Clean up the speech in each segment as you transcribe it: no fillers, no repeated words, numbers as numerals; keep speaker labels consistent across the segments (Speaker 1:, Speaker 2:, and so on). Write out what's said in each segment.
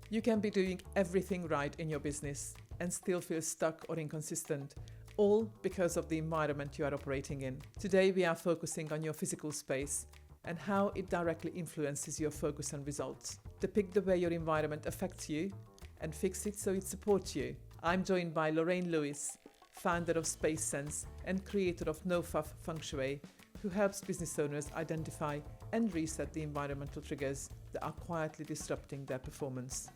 Speaker 1: You can be doing everything right in your business and still feel stuck or inconsistent, all because of the environment you are operating in. Today, we are focusing on your physical space and how it directly influences your focus and results. Depict the way your environment affects you and fix it so it supports you. I'm joined by Lorraine Lewis, founder of Space Sense and creator of No Fuff Feng Shui, who helps business owners identify and reset the environmental triggers that are quietly disrupting their performance.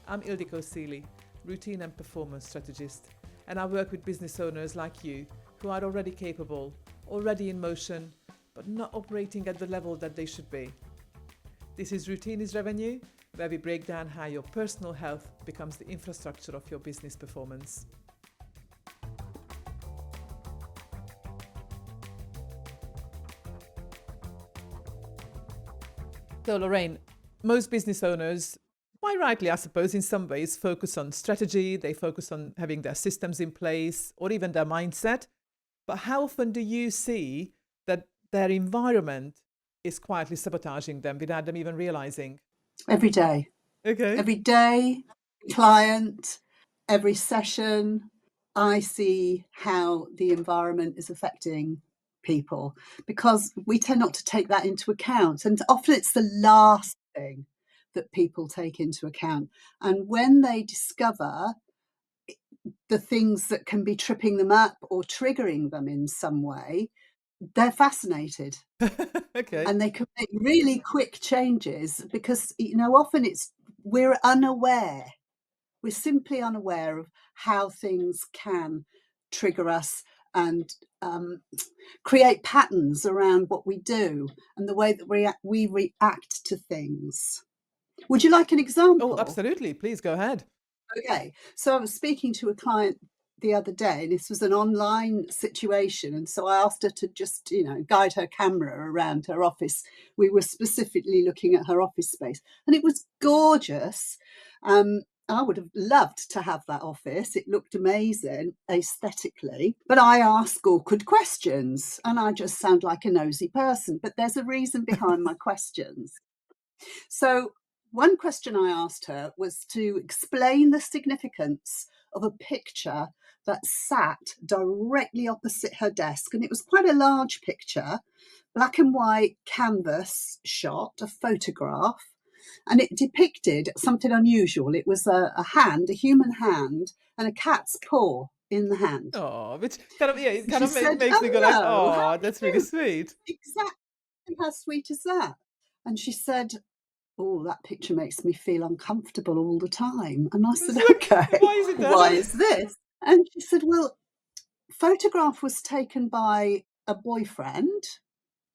Speaker 1: I'm Ildiko Seeley, routine and performance strategist, and I work with business owners like you who are already capable, already in motion, but not operating at the level that they should be. This is Routine is Revenue, where we break down how your personal health becomes the infrastructure of your business performance. So Lorraine, most business owners, quite rightly I suppose in some ways, focus on strategy, they focus on having their systems in place or even their mindset. But how often do you see that their environment is quietly sabotaging them without them even realizing?
Speaker 2: Every day.
Speaker 1: Okay.
Speaker 2: Every day, client, every session, I see how the environment is affecting people because we tend not to take that into account. And often it's the last thing that people take into account. And when they discover the things that can be tripping them up or triggering them in some way, they're fascinated.
Speaker 1: Okay.
Speaker 2: And they can make really quick changes because, often we're unaware. We're simply unaware of how things can trigger us and create patterns around what we do and the way that we react to things. Would you like an
Speaker 1: Oh,
Speaker 2: example?
Speaker 1: absolutely. Please go ahead.
Speaker 2: Okay, so I was speaking to a client the other day. This was an online situation, and so I asked her to just, guide her camera around her office. We were specifically looking at her office space, and it was gorgeous. I would have loved to have that office. It looked amazing aesthetically, but I ask awkward questions, and I just sound like a nosy person. But there's a reason behind my questions. So, one question I asked her was to explain the significance of a picture that sat directly opposite her desk. And it was quite a large picture, black and white canvas shot, a photograph. And it depicted something unusual. It was a hand, a human hand, and a cat's paw in the hand.
Speaker 1: Oh, which kind of, yeah, it
Speaker 2: And
Speaker 1: kind
Speaker 2: she
Speaker 1: of
Speaker 2: said,
Speaker 1: makes me
Speaker 2: "Oh
Speaker 1: go like,
Speaker 2: no, how
Speaker 1: oh, that's really
Speaker 2: cute."
Speaker 1: sweet.
Speaker 2: Exactly, how sweet is that? And she said, "Oh, that picture makes me feel uncomfortable all the time." And I said,
Speaker 1: It's like,
Speaker 2: "Okay,
Speaker 1: why is it
Speaker 2: why
Speaker 1: that?
Speaker 2: is this?" And she said, "Well, photograph was taken by a boyfriend.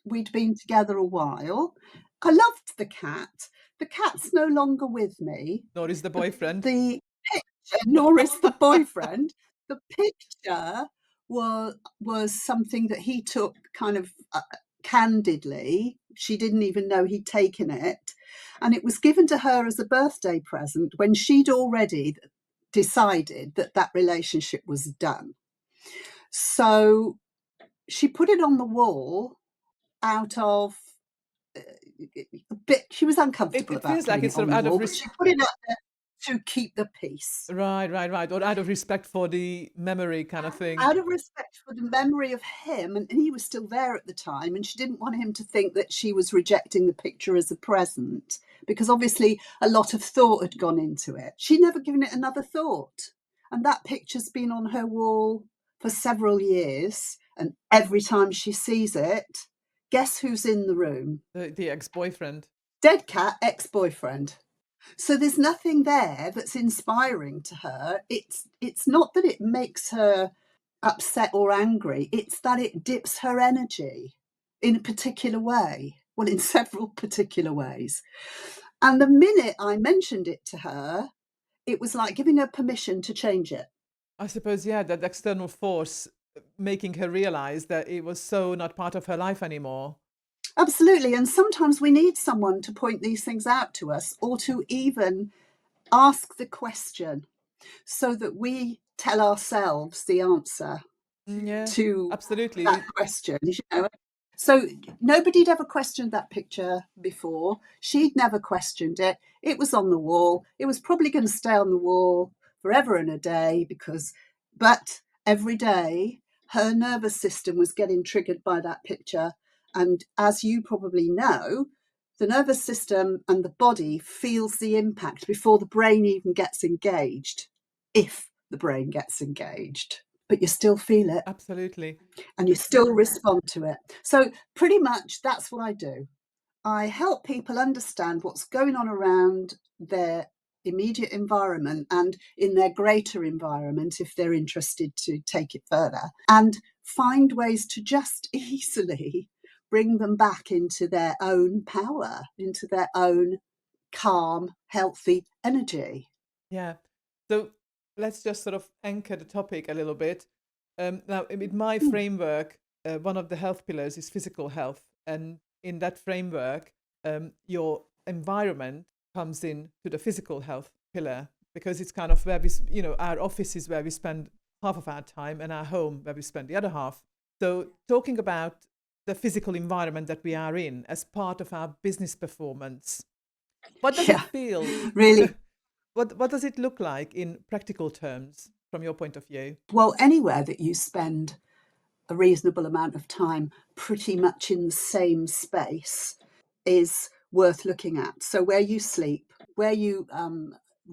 Speaker 2: We'd been together a while. I loved the cat. The cat's no longer with me.
Speaker 1: Nor is the
Speaker 2: The
Speaker 1: boyfriend.
Speaker 2: the picture, nor is the boyfriend. The picture was something that he took kind of candidly. She didn't even know he'd taken it, and it was given to her as a birthday present when she'd already decided that that relationship was done. So she put it on the wall out of a bit. She was uncomfortable
Speaker 1: It
Speaker 2: about
Speaker 1: feels like
Speaker 2: putting
Speaker 1: it's
Speaker 2: it
Speaker 1: sort
Speaker 2: on
Speaker 1: of
Speaker 2: the
Speaker 1: out
Speaker 2: wall,
Speaker 1: of
Speaker 2: but she put it up there to keep the peace.
Speaker 1: right. Or out of respect for the memory kind of thing.
Speaker 2: Out of respect for the memory of him, and he was still there at the time, and she didn't want him to think that she was rejecting the picture as a present, because obviously a lot of thought had gone into it. She'd never given it another thought. And that picture's been on her wall for several years, and every time she sees it, guess who's in the room?
Speaker 1: The ex-boyfriend.
Speaker 2: Dead cat, ex-boyfriend. So there's nothing there that's inspiring to her. It's not that it makes her upset or angry, it's that it dips her energy in a particular way. Well, in several particular ways. And the minute I mentioned it to her, it was like giving her permission to change it.
Speaker 1: I suppose, yeah, that external force making her realize that it was so not part of her life anymore.
Speaker 2: Absolutely. And sometimes we need someone to point these things out to us or to even ask the question so that we tell ourselves the answer
Speaker 1: Yeah,
Speaker 2: to that
Speaker 1: absolutely.
Speaker 2: question. So nobody had ever questioned that picture before. She'd never questioned it. It was on the wall. It was probably going to stay on the wall forever and a day but every day her nervous system was getting triggered by that picture. And as you probably know, the nervous system and the body feels the impact before the brain even gets engaged, if the brain gets engaged. But you still feel it.
Speaker 1: Absolutely.
Speaker 2: And you still respond to it. So pretty much that's what I do. I help people understand what's going on around their immediate environment and in their greater environment if they're interested to take it further, and find ways to just easily bring them back into their own power, into their own calm, healthy energy.
Speaker 1: Yeah. So let's just sort of anchor the topic a little bit. Now, in my framework, one of the health pillars is physical health. And in that framework, your environment comes in to the physical health pillar, because it's kind of where our office is where we spend half of our time, and our home where we spend the other half. So talking about the physical environment that we are in as part of our business performance, what does it
Speaker 2: Yeah,
Speaker 1: feel?
Speaker 2: really.
Speaker 1: What does it look like in practical terms from your point of view?
Speaker 2: Well, anywhere that you spend a reasonable amount of time pretty much in the same space is worth looking at. So where you sleep, where you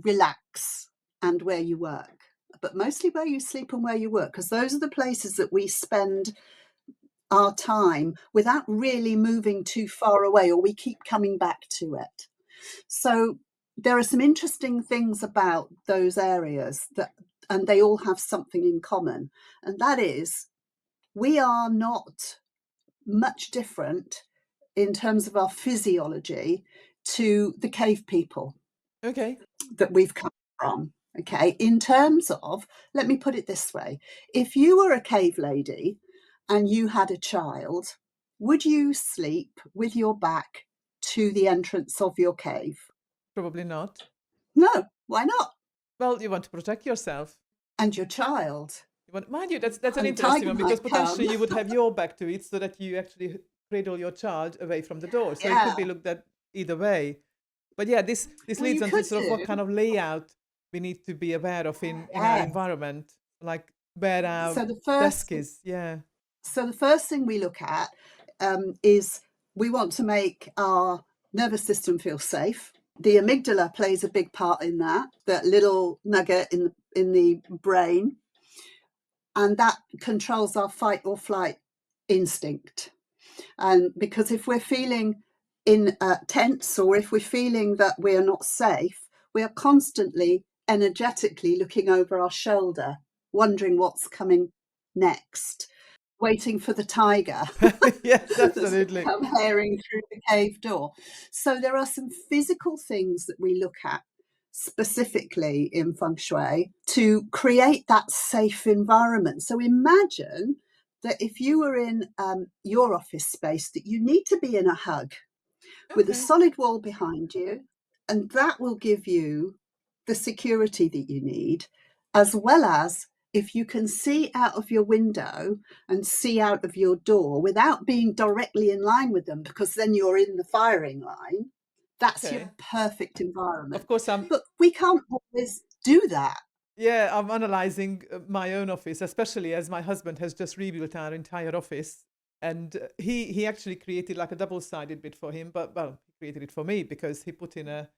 Speaker 2: relax, and where you work, but mostly where you sleep and where you work, because those are the places that we spend our time without really moving too far away, or we keep coming back to it. So there are some interesting things about those areas and they all have something in common, and that is we are not much different in terms of our physiology to the cave people
Speaker 1: Okay,
Speaker 2: that we've come from. Okay, in terms of, let me put it this way, if you were a cave lady and you had a child, would you sleep with your back to the entrance of your cave?
Speaker 1: probably not.
Speaker 2: No, why not?
Speaker 1: Well, you want to protect yourself.
Speaker 2: And your child.
Speaker 1: Mind you, that's an
Speaker 2: And the
Speaker 1: interesting
Speaker 2: tiger
Speaker 1: one, because
Speaker 2: might come.
Speaker 1: potentially you would have your back to it so that you actually cradle your child away from the door. So it
Speaker 2: Yeah,
Speaker 1: could be looked at either way. But yeah, this
Speaker 2: well, you
Speaker 1: leads on to
Speaker 2: could
Speaker 1: sort of what
Speaker 2: do.
Speaker 1: kind of layout we need to be aware of in our
Speaker 2: Yeah.
Speaker 1: environment, like where our
Speaker 2: So the
Speaker 1: desk
Speaker 2: first
Speaker 1: is. Yeah.
Speaker 2: So the first thing we look at is we want to make our nervous system feel safe. The amygdala plays a big part in that little nugget in the brain, and that controls our fight or flight instinct. And because if we're feeling tense, or if we're feeling that we're not safe, we are constantly energetically looking over our shoulder, wondering what's coming next, waiting for the tiger
Speaker 1: Yes,
Speaker 2: that's going to
Speaker 1: absolutely.
Speaker 2: come hairing through the cave door. So there are some physical things that we look at specifically in feng shui to create that safe environment. So imagine that if you were in your office space, that you need to be in a hug with a
Speaker 1: Okay.
Speaker 2: solid wall behind you, and that will give you the security that you need, as well as if you can see out of your window and see out of your door without being directly in line with them, because then you're in the firing line. That's your
Speaker 1: Okay.
Speaker 2: perfect
Speaker 1: Of
Speaker 2: environment.
Speaker 1: course,
Speaker 2: But we can't always do that.
Speaker 1: I'm analyzing my own office, especially as my husband has just rebuilt our entire office. And he actually created like a double-sided bit for him, but well, he created it for me because he put in a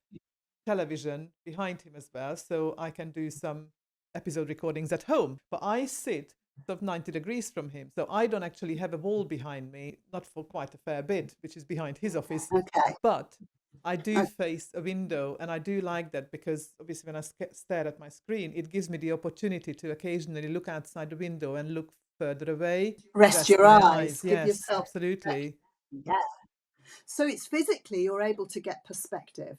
Speaker 1: television behind him as well, so I can do some episode recordings at home. But I sit sort of 90 degrees from him, so I don't actually have a wall behind me, not for quite a fair bit, which is behind his office.
Speaker 2: Okay.
Speaker 1: But I do face a window, and I do like that because obviously when I stare at my screen, it gives me the opportunity to occasionally look outside the window and look further away,
Speaker 2: Rest
Speaker 1: rest
Speaker 2: your
Speaker 1: my
Speaker 2: eyes,
Speaker 1: eyes.
Speaker 2: give
Speaker 1: Yes,
Speaker 2: yourself.
Speaker 1: absolutely.
Speaker 2: Yeah. So it's physically you're able to get perspective.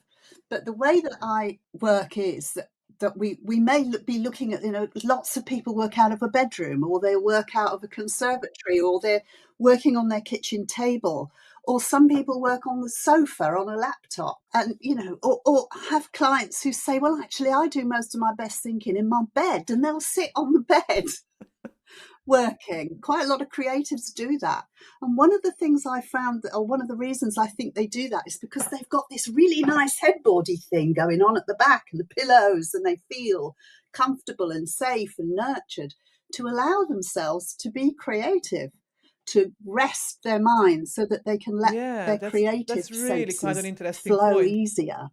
Speaker 2: But the way that I work is that we may be looking at, lots of people work out of a bedroom, or they work out of a conservatory, or they're working on their kitchen table, or some people work on the sofa on a laptop, and or have clients who say, well, actually I do most of my best thinking in my bed, and they'll sit on the bed. working. Quite a lot of creatives do that. And one of the things I found, or one of the reasons I think they do that, is because they've got this really nice headboardy thing going on at the back and the pillows, and they feel comfortable and safe and nurtured to allow themselves to be creative, to rest their minds so that they can let
Speaker 1: Yeah,
Speaker 2: their creative
Speaker 1: that's really quite an
Speaker 2: senses
Speaker 1: interesting
Speaker 2: flow
Speaker 1: point.
Speaker 2: easier.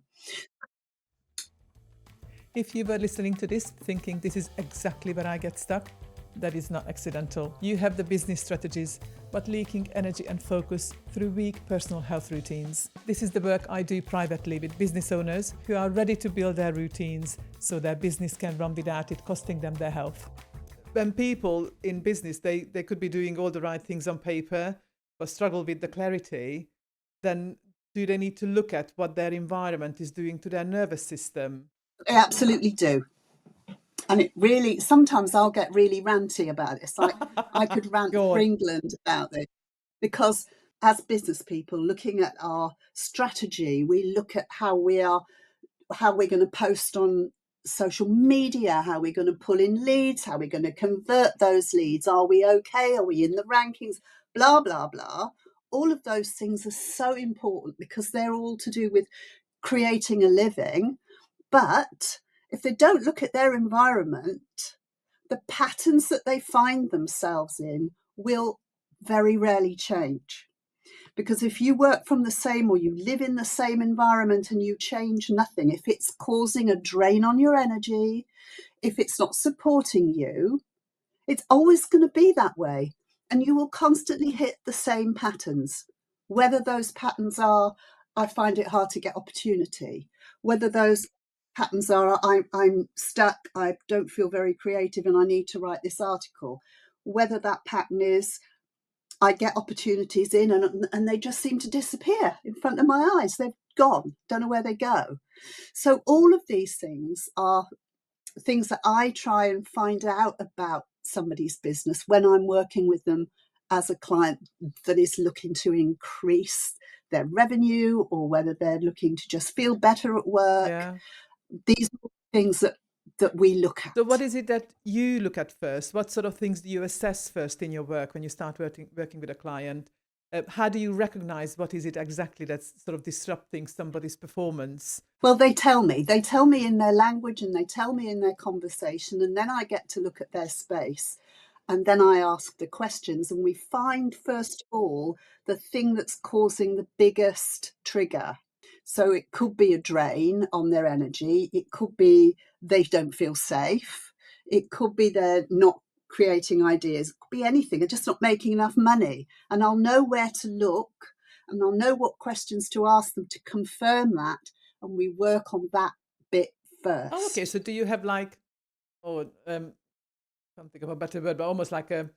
Speaker 1: If you were listening to this thinking this is exactly where I get stuck, that is not accidental. You have the business strategies, but leaking energy and focus through weak personal health routines. This is the work I do privately with business owners who are ready to build their routines so their business can run without it costing them their health. When people in business, they could be doing all the right things on paper, but struggle with the clarity, then do they need to look at what their environment is doing to their nervous system?
Speaker 2: They absolutely do. And it really, sometimes I'll get really ranty about it. It's like I could rant
Speaker 1: Go
Speaker 2: for
Speaker 1: on.
Speaker 2: England about this, because as business people looking at our strategy, we look at how we're going to post on social media, how we're going to pull in leads, how we're going to convert those leads. Are we okay? Are we in the rankings? Blah, blah, blah. All of those things are so important because they're all to do with creating a living. But if they don't look at their environment, the patterns that they find themselves in will very rarely change. Because if you work from the same, or you live in the same environment and you change nothing, if it's causing a drain on your energy, if it's not supporting you, it's always going to be that way. And you will constantly hit the same patterns. Whether those patterns are, I find it hard to get opportunity, whether those patterns are, I'm stuck, I don't feel very creative and I need to write this article, whether that pattern is, I get opportunities in and they just seem to disappear in front of my eyes. They've gone, don't know where they go. So all of these things are things that I try and find out about somebody's business when I'm working with them as a client that is looking to increase their revenue, or whether they're looking to just feel better at work.
Speaker 1: Yeah.
Speaker 2: These are things that we look at.
Speaker 1: So what is it that you look at first? What sort of things do you assess first in your work when you start working with a client? How do you recognize what is it exactly that's sort of disrupting somebody's performance?
Speaker 2: Well, they tell me in their language and they tell me in their conversation, and then I get to look at their space. And then I ask the questions, and we find, first of all, the thing that's causing the biggest trigger. So it could be a drain on their energy. It could be they don't feel safe. It could be they're not creating ideas. It could be anything. They're just not making enough money. And I'll know where to look, and I'll know what questions to ask them to confirm that. And we work on that bit first.
Speaker 1: Oh, okay. So do you have like, can't think of a better word, but almost like a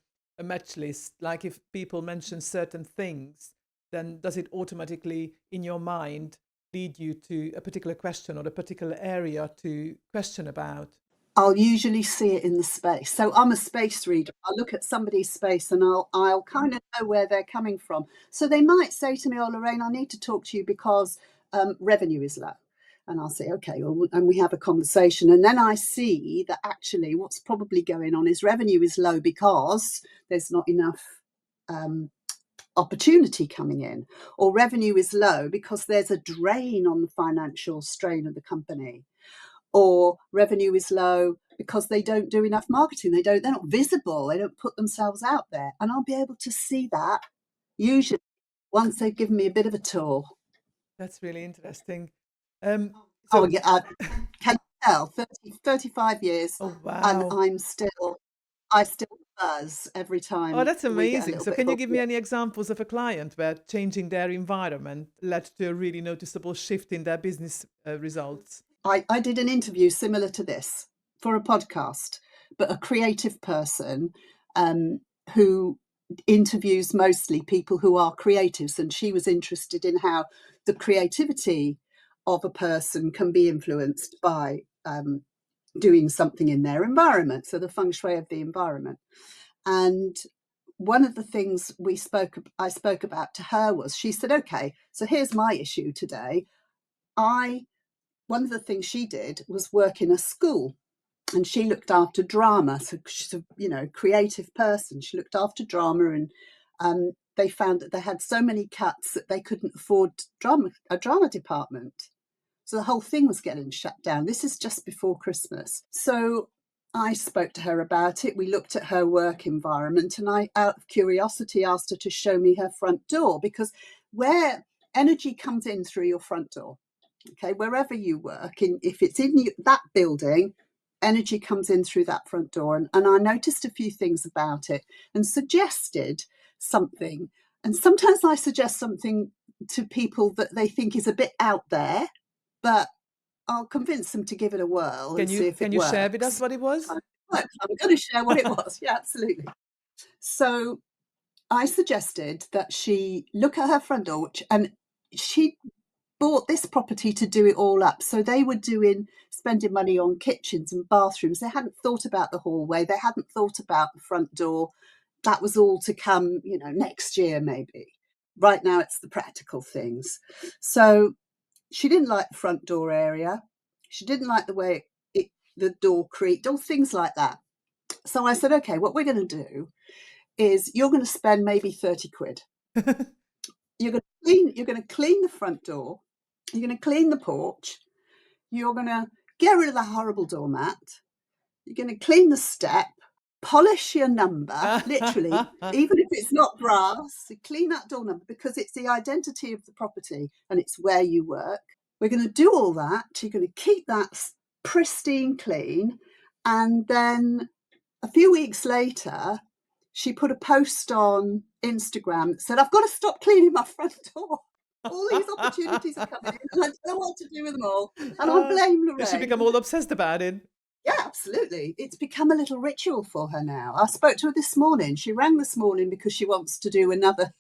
Speaker 1: match list? Like if people mention certain things, then does it automatically in your mind lead you to a particular question or a particular area to question about?
Speaker 2: I'll usually see it in the space. So I'm a space reader. I'll look at somebody's space and I'll kind of know where they're coming from. So they might say to me, "Oh, Lorraine, I need to talk to you because revenue is low." And I'll say, "Okay," well, and we have a conversation. And then I see that actually what's probably going on is revenue is low because there's not enough opportunity coming in, or revenue is low because there's a drain on the financial strain of the company, or revenue is low because they don't do enough marketing. They're not visible. They don't put themselves out there. And I'll be able to see that usually once they've given me a bit of a tour.
Speaker 1: That's really interesting.
Speaker 2: Oh,
Speaker 1: So,
Speaker 2: yeah, can you tell? 35 years,
Speaker 1: oh
Speaker 2: and
Speaker 1: wow.
Speaker 2: I still buzz every
Speaker 1: Oh,
Speaker 2: time
Speaker 1: that's
Speaker 2: we get a
Speaker 1: amazing.
Speaker 2: little
Speaker 1: So
Speaker 2: bit
Speaker 1: can
Speaker 2: of
Speaker 1: you
Speaker 2: a
Speaker 1: give me any examples of a client where changing their environment led to a really noticeable shift in their business results?
Speaker 2: I did an interview similar to this for a podcast, but a creative person who interviews mostly people who are creatives. And she was interested in how the creativity of a person can be influenced by doing something in their environment. So the feng shui of the environment. And one of the things I spoke about to her was, she said, "Okay, so here's my issue today. One of the things she did was work in a school, and she looked after drama. So she's a, you know, creative person. She looked after drama, and they found that they had so many cuts that they couldn't afford a drama department. So the whole thing was getting shut down. This is just before Christmas. So I spoke to her about it. We looked at her work environment, and I, out of curiosity, asked her to show me her front door, because where energy comes in through your front door, okay, wherever you work, if it's in that building, energy comes in through that front door. And I noticed a few things about it and suggested something. And sometimes I suggest something to people that they think is a bit out there, but I'll convince them to give it a whirl and see if it
Speaker 1: Can you share with us
Speaker 2: works.
Speaker 1: what it was?
Speaker 2: I'm going to share what it was. Yeah, absolutely. So I suggested that she look at her front door, and she bought this property to do it all up. So they were spending money on kitchens and bathrooms. They hadn't thought about the hallway. They hadn't thought about the front door. That was all to come, you know, next year maybe. Right now it's the practical things. So she didn't like the front door area. She didn't like the way the door creaked, all things like that. So I said, okay, what we're going to do is you're going to spend maybe 30 quid. You're going to clean the front door. You're going to clean the porch. You're going to get rid of the horrible doormat. You're going to clean the step, polish your number, literally, even if it's not brass, clean that door number, because it's the identity of the property and it's where you work. We're going to do all that. You're going to keep that pristine clean. And then a few weeks later, she put a post on Instagram that said, I've got to stop cleaning my front door. All these opportunities are coming in, and I don't know what to do with them all. And I blame Lorraine.
Speaker 1: Does she become all obsessed about it?
Speaker 2: Yeah, absolutely. It's become a little ritual for her now. I spoke to her this morning. She rang this morning because she wants to do another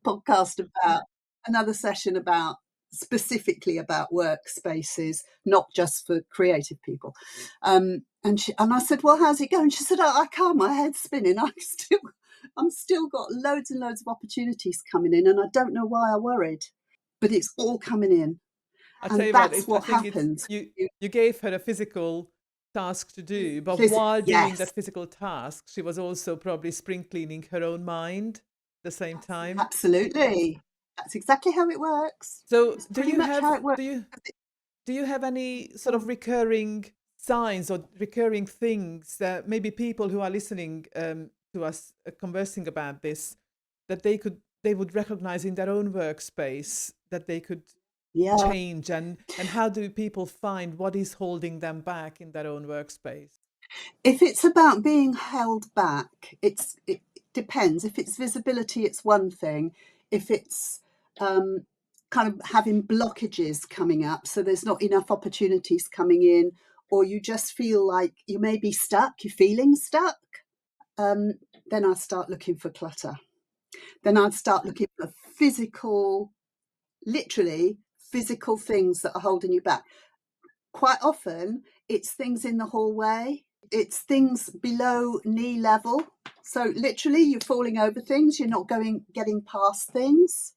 Speaker 2: podcast about another session about specifically about workspaces, not just for creative people. And I said, well, how's it going? She said, I can't, my head's spinning. I'm still got loads and loads of opportunities coming in, and I don't know why I worried, but it's all coming in.
Speaker 1: I tell
Speaker 2: And
Speaker 1: you
Speaker 2: that's
Speaker 1: I
Speaker 2: what
Speaker 1: think it's
Speaker 2: happens.
Speaker 1: you gave her a physical task to do, but while doing that
Speaker 2: Yes,
Speaker 1: physical task, she was also probably spring cleaning her own mind at the same time.
Speaker 2: absolutely. That's exactly how it works.
Speaker 1: So
Speaker 2: It's pretty much how it works.
Speaker 1: do you have any sort of recurring signs or recurring things that maybe people who are listening to us conversing about this, that they would recognize in their own workspace, that they could
Speaker 2: Yeah.
Speaker 1: change, and how do people find what is holding them back in their own workspace?
Speaker 2: If it's about being held back, it depends. If it's visibility, it's one thing. If it's um, kind of having blockages coming up, so there's not enough opportunities coming in, or you just feel like you may be stuck, you're feeling stuck, um, then I start looking for clutter. Then I'd start looking for literally physical things that are holding you back. Quite often, it's things in the hallway, it's things below knee level. So literally, you're falling over things, you're not getting past things.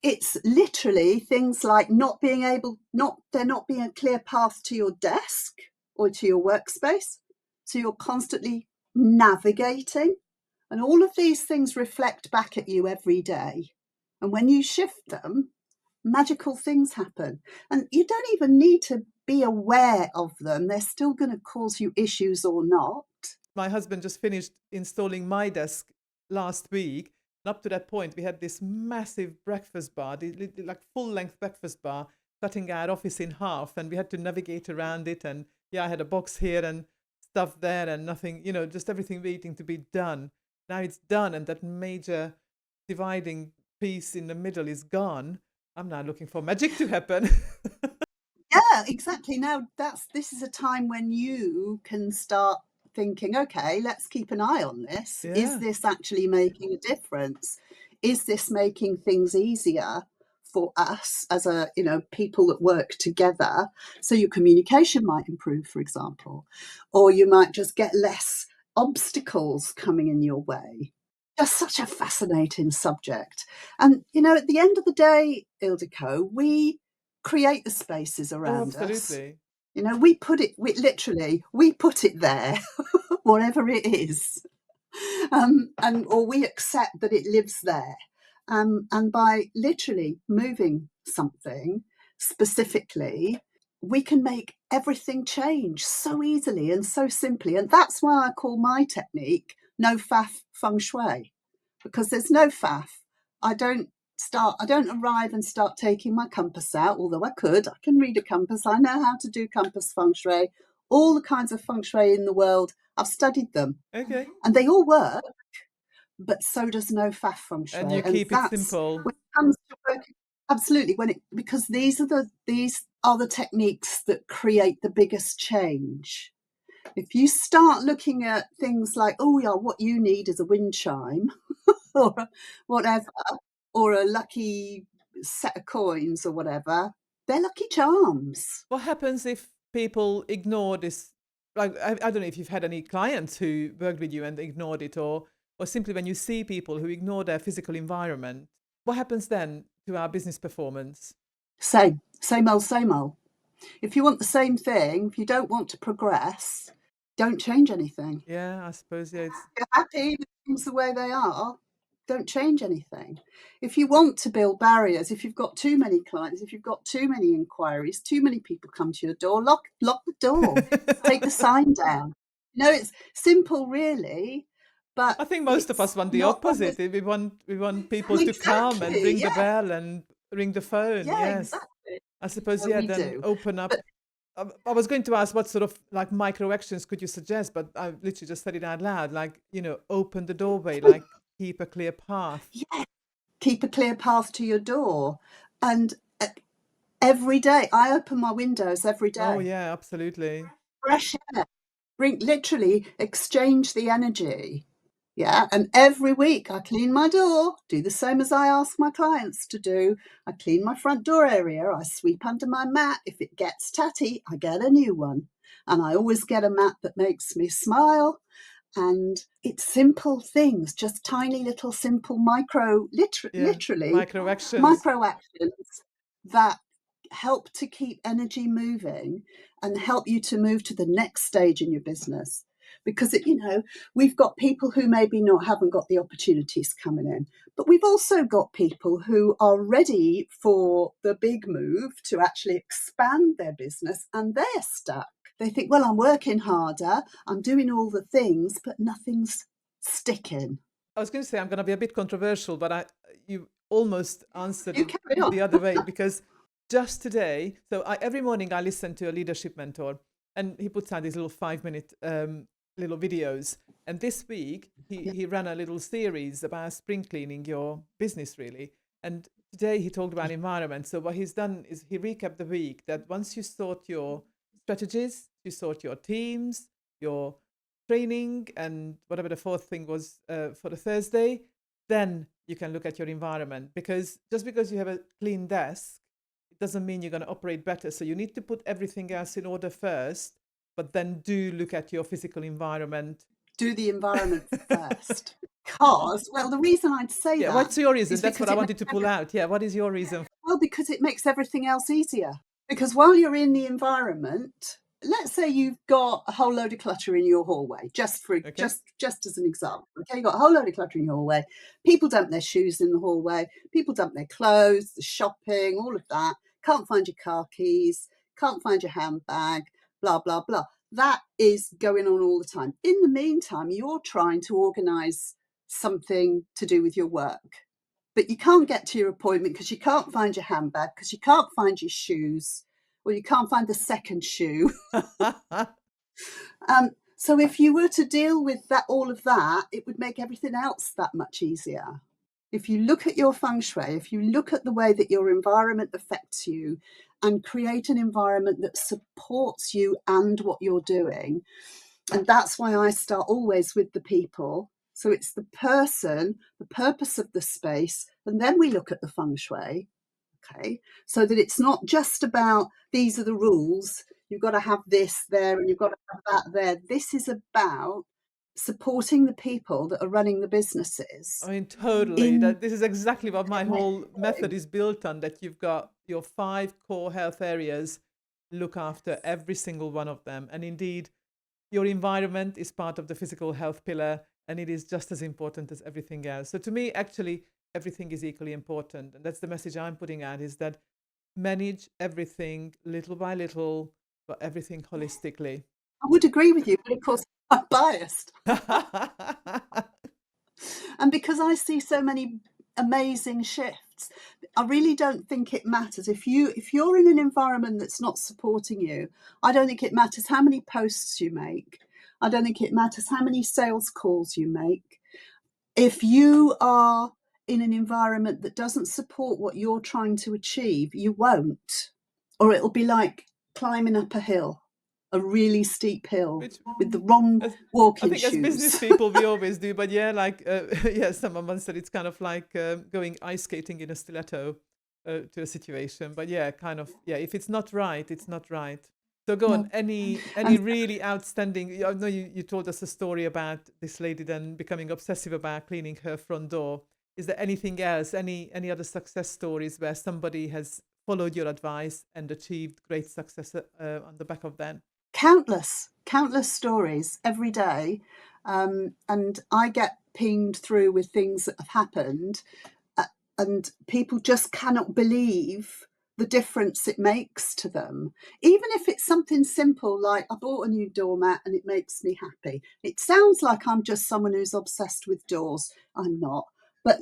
Speaker 2: It's literally things like there not being a clear path to your desk or to your workspace. So you're constantly navigating. And all of these things reflect back at you every day. And when you shift them, magical things happen. And you don't even need to be aware of them. They're still going to cause you issues or not.
Speaker 1: My husband just finished installing my desk last week. And up to that point, we had this massive breakfast bar, like full length breakfast bar, cutting our office in half. And we had to navigate around it. And yeah, I had a box here and stuff there and nothing, just everything waiting to be done. Now it's done. And that major dividing piece in the middle is gone. I'm now looking for magic to happen.
Speaker 2: Yeah, exactly. Now this is a time when you can start thinking, okay, let's keep an eye on this. Is
Speaker 1: Yeah.
Speaker 2: this actually making a difference? Is this making things easier for us as people that work together? So your communication might improve, for example, or you might just get less obstacles coming in your way. Just such a fascinating subject. And at the end of the day, Ildiko, we create the spaces
Speaker 1: Oh,
Speaker 2: around us.
Speaker 1: absolutely.
Speaker 2: You know, we put it, we put it there, whatever it is. And or we accept that it lives there. And by literally moving something specifically, we can make everything change so easily and so simply. And that's why I call my technique no faff feng shui, because there's no faff. I don't I don't arrive and start taking my compass out, although I could. I can read a compass. I know how to do compass feng shui. All the kinds of feng shui in the world, I've studied them,
Speaker 1: Okay.
Speaker 2: and they all work, but so does no faff feng
Speaker 1: And
Speaker 2: shui.
Speaker 1: you
Speaker 2: And
Speaker 1: keep it
Speaker 2: that's
Speaker 1: simple.
Speaker 2: when it comes to working, absolutely, because these are the techniques that create the biggest change. If you start looking at things like, oh yeah, what you need is a wind chime or whatever, or a lucky set of coins or whatever, they're lucky charms.
Speaker 1: What happens if people ignore this? Like, I don't know if you've had any clients who worked with you and ignored it, or simply when you see people who ignore their physical environment, what happens then to our business performance?
Speaker 2: Same old, same old. If you want the same thing, if you don't want to progress, don't change anything.
Speaker 1: Yeah, I suppose, yeah, it's
Speaker 2: You're happy with things the way they are, don't change anything. If you want to build barriers, if you've got too many clients, if you've got too many inquiries, too many people come to your door, lock the door, take the sign down. No, it's simple really, but
Speaker 1: I think most of us
Speaker 2: it's
Speaker 1: want the
Speaker 2: not always
Speaker 1: opposite. We want people to come and
Speaker 2: exactly,
Speaker 1: ring the
Speaker 2: yeah,
Speaker 1: bell and ring the phone.
Speaker 2: yeah,
Speaker 1: Yes.
Speaker 2: exactly.
Speaker 1: I suppose,
Speaker 2: So
Speaker 1: yeah,
Speaker 2: we
Speaker 1: then
Speaker 2: do.
Speaker 1: open up.
Speaker 2: But
Speaker 1: I was going to ask what sort of like micro actions could you suggest, but I literally just said it out loud. Like, open the doorway, like keep a clear path.
Speaker 2: yeah, keep a clear path to your door. And every day, I open my windows every
Speaker 1: Oh,
Speaker 2: day.
Speaker 1: yeah, absolutely.
Speaker 2: Fresh air. Bring literally exchange the energy. Yeah. And every week I clean my door, do the same as I ask my clients to do. I clean my front door area, I sweep under my mat. If it gets tatty, I get a new one. And I always get a mat that makes me smile. And it's simple things, just tiny little simple
Speaker 1: Yeah,
Speaker 2: literally
Speaker 1: micro actions.
Speaker 2: micro actions that help to keep energy moving and help you to move to the next stage in your business. Because we've got people who maybe not haven't got the opportunities coming in, but we've also got people who are ready for the big move to actually expand their business, and they're stuck. They think, well, I'm working harder, I'm doing all the things, but nothing's sticking.
Speaker 1: I was going to say I'm going to be a bit controversial, but you almost answered
Speaker 2: You
Speaker 1: it
Speaker 2: carry on.
Speaker 1: the other way because just today, so every morning I listen to a leadership mentor, and he puts out these little 5 minute little videos. And this week
Speaker 2: Yeah.
Speaker 1: he ran a little series about spring cleaning your business really. And today he talked about environment. So what he's done is he recapped the week that once you sort your strategies, you sort your teams, your training, and whatever the fourth thing was for the Thursday, then you can look at your environment. Because just because you have a clean desk, it doesn't mean you're going to operate better. So you need to put everything else in order first, but then do look at your physical environment.
Speaker 2: Do the environment first. Because, well, the reason I'd say
Speaker 1: Yeah,
Speaker 2: that
Speaker 1: what's your reason?
Speaker 2: is
Speaker 1: That's what
Speaker 2: because
Speaker 1: I
Speaker 2: it makes
Speaker 1: wanted to pull out. Yeah, what is your reason?
Speaker 2: because it makes everything else easier. Because while you're in the environment, let's say you've got a whole load of clutter in your hallway,
Speaker 1: Okay.
Speaker 2: just as an example. Okay, you've got a whole load of clutter in your hallway. People dump their shoes in the hallway. People dump their clothes, the shopping, all of that. Can't find your car keys. Can't find your handbag. Blah blah blah. That is going on all the time. In the meantime, you're trying to organise something to do with your work, but you can't get to your appointment because you can't find your handbag, because you can't find your shoes, or you can't find the second shoe. So if you were to deal with all of that, it would make everything else that much easier. If you look at your feng shui, if you look at the way that your environment affects you and create an environment that supports you and what you're doing, and that's why I start always with the people. So it's the person, the purpose of the space, and then we look at the feng shui. Okay. So that it's not just about these are the rules, you've got to have this there and you've got to have that there. This is about supporting the people that are running the businesses
Speaker 1: I mean, totally.
Speaker 2: in
Speaker 1: This is exactly what my whole method
Speaker 2: everything.
Speaker 1: is built on, that you've got your 5 core health areas look after every single one of them. And indeed, your environment is part of the physical health pillar, and it is just as important as everything else. So to me, actually, everything is equally important. And that's the message I'm putting out, is that manage everything little by little, but everything holistically.
Speaker 2: I would agree with you, but of course I'm biased. And because I see so many amazing shifts, I really don't think it matters. If you're in an environment that's not supporting you, I don't think it matters how many posts you make. I don't think it matters how many sales calls you make. If you are in an environment that doesn't support what you're trying to achieve, you won't. Or it'll be like climbing up a hill, a really steep hill,
Speaker 1: Which,
Speaker 2: with the wrong
Speaker 1: as, I
Speaker 2: walking
Speaker 1: think as business
Speaker 2: shoes.
Speaker 1: people, we always do. But yeah, like, yeah, someone once said it's kind of like going ice skating in a stiletto to a situation. But yeah, kind of, yeah, if it's not right, it's not right. So go on,
Speaker 2: No.
Speaker 1: any
Speaker 2: And
Speaker 1: really outstanding, I know you told us a story about this lady then becoming obsessive about cleaning her front door. Is there anything else, any other success stories where somebody has followed your advice and achieved great success on the back of that?
Speaker 2: countless stories every day, and I get pinged through with things that have happened, and people just cannot believe the difference it makes to them. Even if it's something simple like, I bought a new doormat and it makes me happy. It sounds like I'm just someone who's obsessed with doors. I'm not. But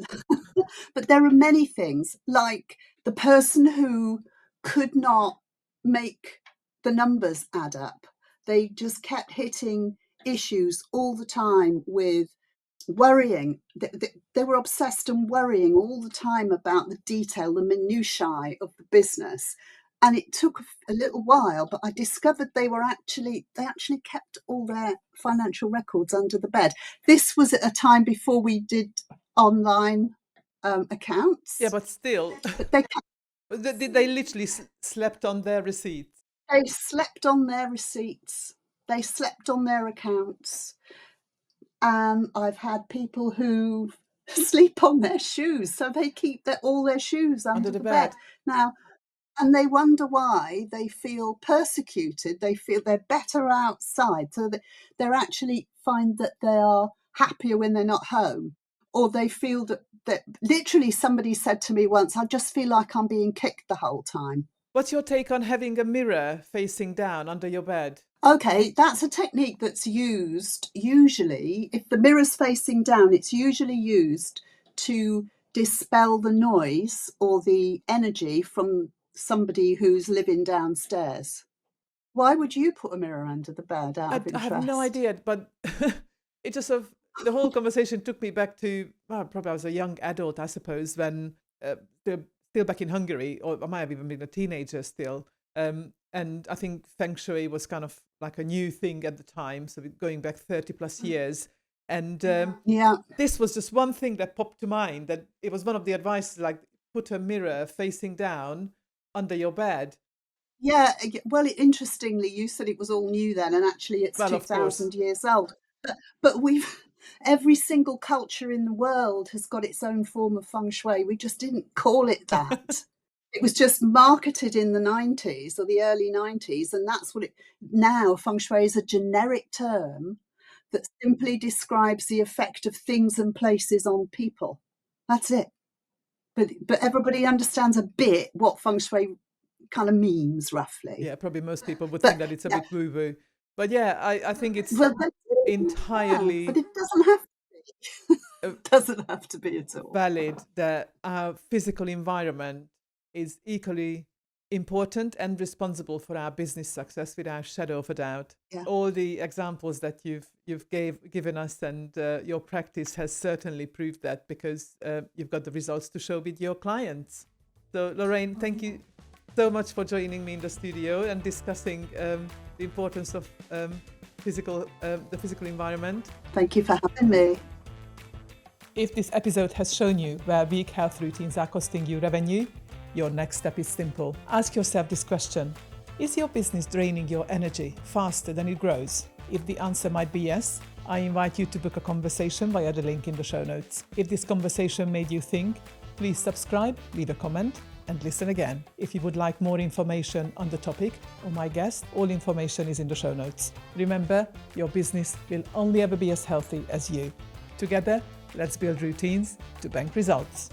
Speaker 2: but there are many things, like the person who could not make the numbers add up. They just kept hitting issues all the time with worrying. They were obsessed and worrying all the time about the detail, the minutiae of the business. And it took a little while, but I discovered they actually kept all their financial records under the bed. This was at a time before we did online
Speaker 1: Yeah,
Speaker 2: accounts,
Speaker 1: but still,
Speaker 2: but they
Speaker 1: they literally slept on their receipts.
Speaker 2: they slept on their receipts, they slept on their accounts. I've had people who sleep on their shoes, so they keep all their shoes
Speaker 1: Under
Speaker 2: under
Speaker 1: the
Speaker 2: the bed.
Speaker 1: bed.
Speaker 2: Now, and they wonder why they feel persecuted. They feel they're better outside, so that they actually find that they are happier when they're not home, or they feel that literally somebody said to me once, I just feel like I'm being kicked the whole time.
Speaker 1: What's your take on having a mirror facing down under your bed?
Speaker 2: Okay, that's a technique that's used usually, if the mirror's facing down, it's usually used to dispel the noise or the energy from somebody who's living downstairs. Why would you put a mirror under the bed out of
Speaker 1: I have no
Speaker 2: interest?
Speaker 1: idea, but it just sort of, the whole conversation took me back to, well, probably I was a young adult, I suppose, when still back in Hungary, or I might have even been a teenager still. And I think Feng Shui was kind of like a new thing at the time, so going back 30 plus years. And
Speaker 2: Yeah.
Speaker 1: this was just one thing that popped to mind, that it was one of the advices, like put a mirror facing down under your bed.
Speaker 2: Yeah, well, interestingly, you said it was all new then, and actually it's
Speaker 1: Well, of course.
Speaker 2: 2000 years old. But we've every single culture in the world has got its own form of feng shui. We just didn't call it that. It was just marketed in the 90s or the early 90s, and that's what it now. Feng shui is a generic term that simply describes the effect of things and places on people. That's it. But everybody understands a bit what feng shui kind of means roughly.
Speaker 1: Yeah, probably most people would think
Speaker 2: But
Speaker 1: that it's a bit woo-woo. But yeah, I think it's
Speaker 2: well, yeah, but
Speaker 1: entirely
Speaker 2: it doesn't have to be.
Speaker 1: uh,
Speaker 2: Doesn't have to be at all.
Speaker 1: valid that our physical environment is equally important and responsible for our business success, without a shadow of a doubt.
Speaker 2: Yeah.
Speaker 1: All the examples that you've given us, and your practice has certainly proved that, because you've got the results to show with your clients. So Lorraine, thank you so much for joining me in the studio and discussing the importance of the physical environment.
Speaker 2: Thank you for having me.
Speaker 1: If this episode has shown you where weak health routines are costing you revenue, your next step is simple. Ask yourself this question: is your business draining your energy faster than it grows? If the answer might be yes, I invite you to book a conversation via the link in the show notes. If this conversation made you think, please subscribe, leave a comment, and listen again. If you would like more information on the topic or my guest, all information is in the show notes. Remember, your business will only ever be as healthy as you. Together, let's build routines to bank results.